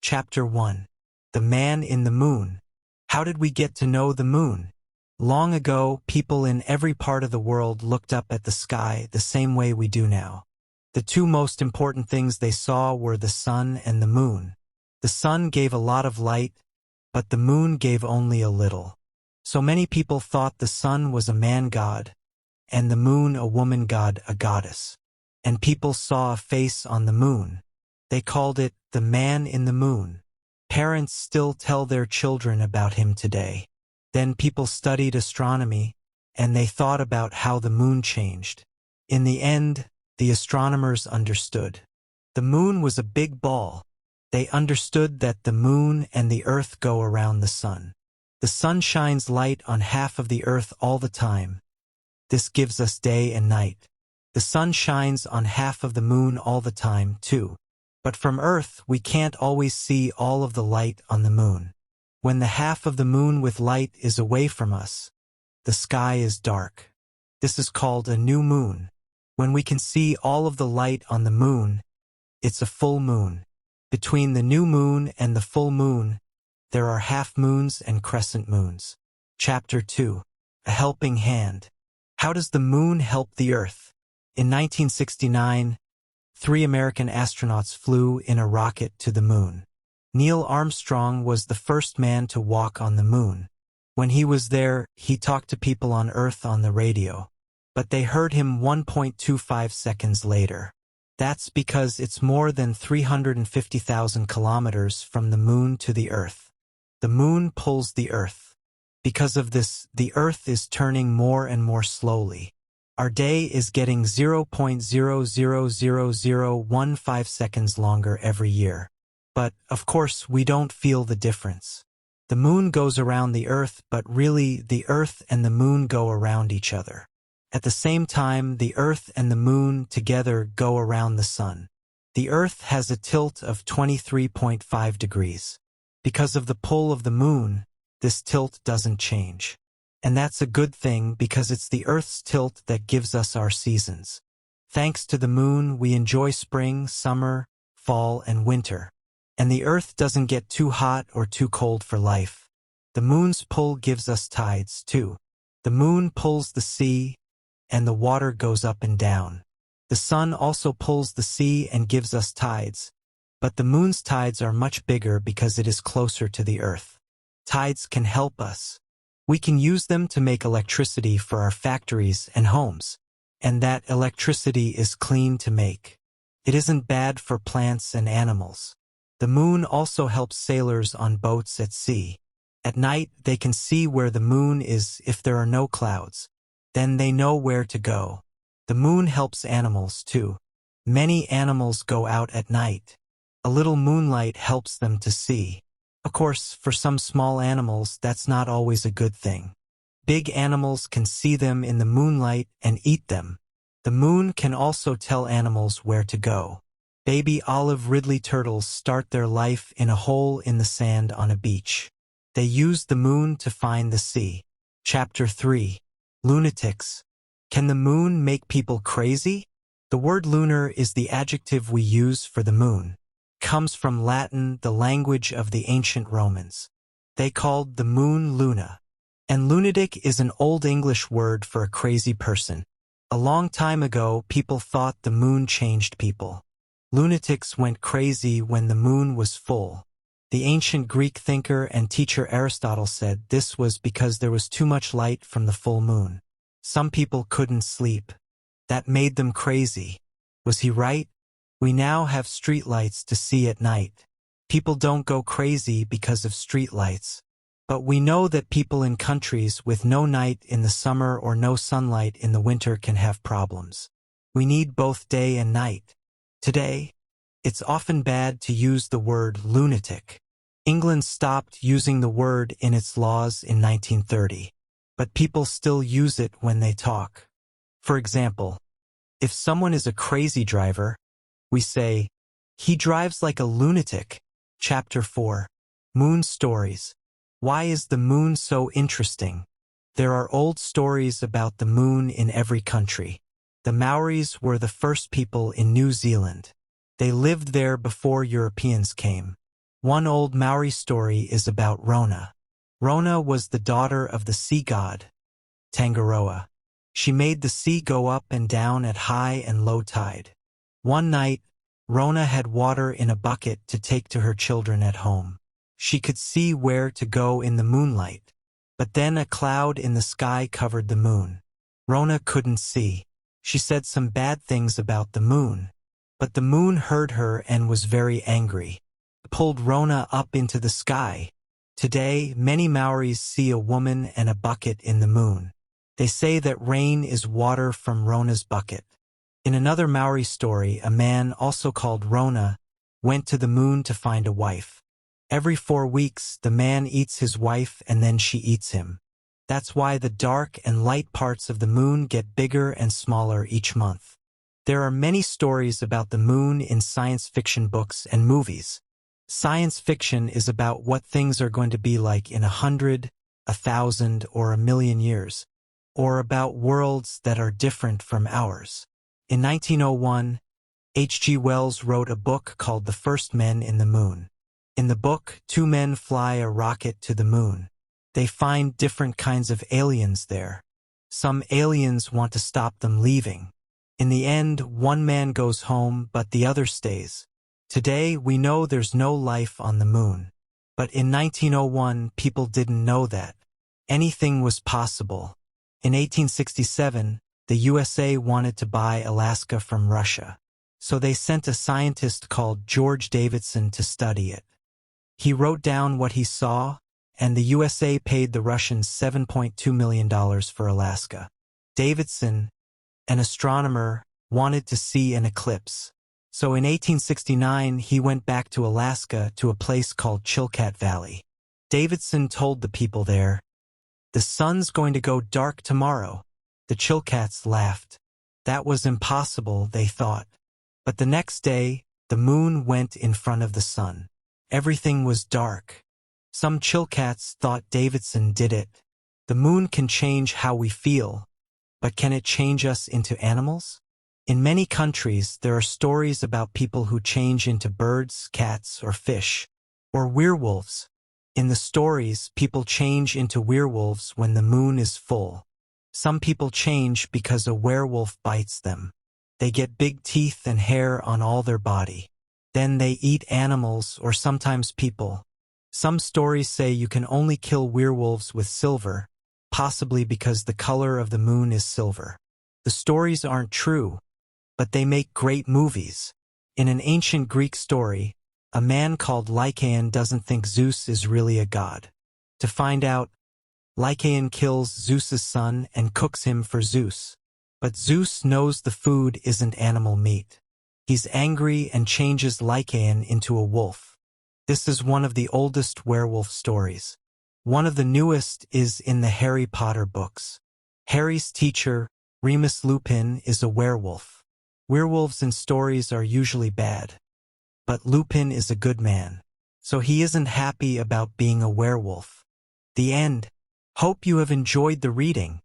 Chapter 1. The Man in the Moon. How did we get to know the moon? Long ago, people in every part of the world looked up at the sky the same way we do now. The two most important things they saw were the sun and the moon. The sun gave a lot of light, but the moon gave only a little. So many people thought the sun was a man god, and the moon a woman god, a goddess. And people saw a face on the moon. They called it the man in the moon. Parents still tell their children about him today. Then people studied astronomy, and they thought about how the moon changed. In the end, the astronomers understood. The moon was a big ball. They understood that the moon and the earth go around the sun. The sun shines light on half of the earth all the time. This gives us day and night. The sun shines on half of the moon all the time, too. But from Earth, we can't always see all of the light on the moon. When the half of the moon with light is away from us, the sky is dark. This is called a new moon. When we can see all of the light on the moon, it's a full moon. Between the new moon and the full moon, there are half moons and crescent moons. Chapter 2. A Helping Hand. How does the moon help the Earth? In 1969, 3 American astronauts flew in a rocket to the moon. Neil Armstrong was the first man to walk on the moon. When he was there, he talked to people on Earth on the radio. But they heard him 1.25 seconds later. That's because it's more than 350,000 kilometers from the moon to the Earth. The moon pulls the Earth. Because of this, the Earth is turning more and more slowly. Our day is getting 0.000015 seconds longer every year. But, of course, we don't feel the difference. The moon goes around the Earth, but really, the Earth and the moon go around each other. At the same time, the Earth and the moon together go around the sun. The Earth has a tilt of 23.5 degrees. Because of the pull of the moon, this tilt doesn't change. And that's a good thing because it's the Earth's tilt that gives us our seasons. Thanks to the moon, we enjoy spring, summer, fall, and winter. And the Earth doesn't get too hot or too cold for life. The moon's pull gives us tides, too. The moon pulls the sea, and the water goes up and down. The sun also pulls the sea and gives us tides. But the moon's tides are much bigger because it is closer to the Earth. Tides can help us. We can use them to make electricity for our factories and homes. And that electricity is clean to make. It isn't bad for plants and animals. The moon also helps sailors on boats at sea. At night, they can see where the moon is if there are no clouds. Then they know where to go. The moon helps animals, too. Many animals go out at night. A little moonlight helps them to see. Of course, for some small animals, that's not always a good thing. Big animals can see them in the moonlight and eat them. The moon can also tell animals where to go. Baby olive ridley turtles start their life in a hole in the sand on a beach. They use the moon to find the sea. Chapter 3. Lunatics. Can the moon make people crazy? The word lunar is the adjective we use for the moon. Comes from Latin, the language of the ancient Romans. They called the moon Luna. And lunatic is an Old English word for a crazy person. A long time ago, people thought the moon changed people. Lunatics went crazy when the moon was full. The ancient Greek thinker and teacher Aristotle said this was because there was too much light from the full moon. Some people couldn't sleep. That made them crazy. Was he right? We now have streetlights to see at night. People don't go crazy because of streetlights. But we know that people in countries with no night in the summer or no sunlight in the winter can have problems. We need both day and night. Today, it's often bad to use the word lunatic. England stopped using the word in its laws in 1930. But people still use it when they talk. For example, if someone is a crazy driver, we say, he drives like a lunatic. Chapter 4. Moon Stories. Why is the moon so interesting? There are old stories about the moon in every country. The Maoris were the first people in New Zealand. They lived there before Europeans came. One old Maori story is about Rona. Rona was the daughter of the sea god, Tangaroa. She made the sea go up and down at high and low tide. One night, Rona had water in a bucket to take to her children at home. She could see where to go in the moonlight, but then a cloud in the sky covered the moon. Rona couldn't see. She said some bad things about the moon, but the moon heard her and was very angry. It pulled Rona up into the sky. Today, many Maoris see a woman and a bucket in the moon. They say that rain is water from Rona's bucket. In another Maori story, a man, also called Rona, went to the moon to find a wife. Every 4 weeks, the man eats his wife and then she eats him. That's why the dark and light parts of the moon get bigger and smaller each month. There are many stories about the moon in science fiction books and movies. Science fiction is about what things are going to be like in 100, 1,000, or 1,000,000 years, or about worlds that are different from ours. In 1901, H.G. Wells wrote a book called The First Men in the Moon. In the book, 2 men fly a rocket to the moon. They find different kinds of aliens there. Some aliens want to stop them leaving. In the end, 1 man goes home, but the other stays. Today, we know there's no life on the moon. But in 1901, people didn't know that. Anything was possible. In 1867, the USA wanted to buy Alaska from Russia. So they sent a scientist called George Davidson to study it. He wrote down what he saw, and the USA paid the Russians $7.2 million for Alaska. Davidson, an astronomer, wanted to see an eclipse. So in 1869, he went back to Alaska to a place called Chilkat Valley. Davidson told the people there, "The sun's going to go dark tomorrow." The Chilkats laughed. That was impossible, they thought. But the next day, the moon went in front of the sun. Everything was dark. Some Chilkats thought Davidson did it. The moon can change how we feel, but can it change us into animals? In many countries, there are stories about people who change into birds, cats, or fish, or werewolves. In the stories, people change into werewolves when the moon is full. Some people change because a werewolf bites them. They get big teeth and hair on all their body. Then they eat animals or sometimes people. Some stories say you can only kill werewolves with silver, possibly because the color of the moon is silver. The stories aren't true, but they make great movies. In an ancient Greek story, a man called Lycaon doesn't think Zeus is really a god. To find out, Lycaon kills Zeus's son and cooks him for Zeus. But Zeus knows the food isn't animal meat. He's angry and changes Lycaon into a wolf. This is one of the oldest werewolf stories. One of the newest is in the Harry Potter books. Harry's teacher, Remus Lupin, is a werewolf. Werewolves in stories are usually bad. But Lupin is a good man, so he isn't happy about being a werewolf. The end. Hope you have enjoyed the reading.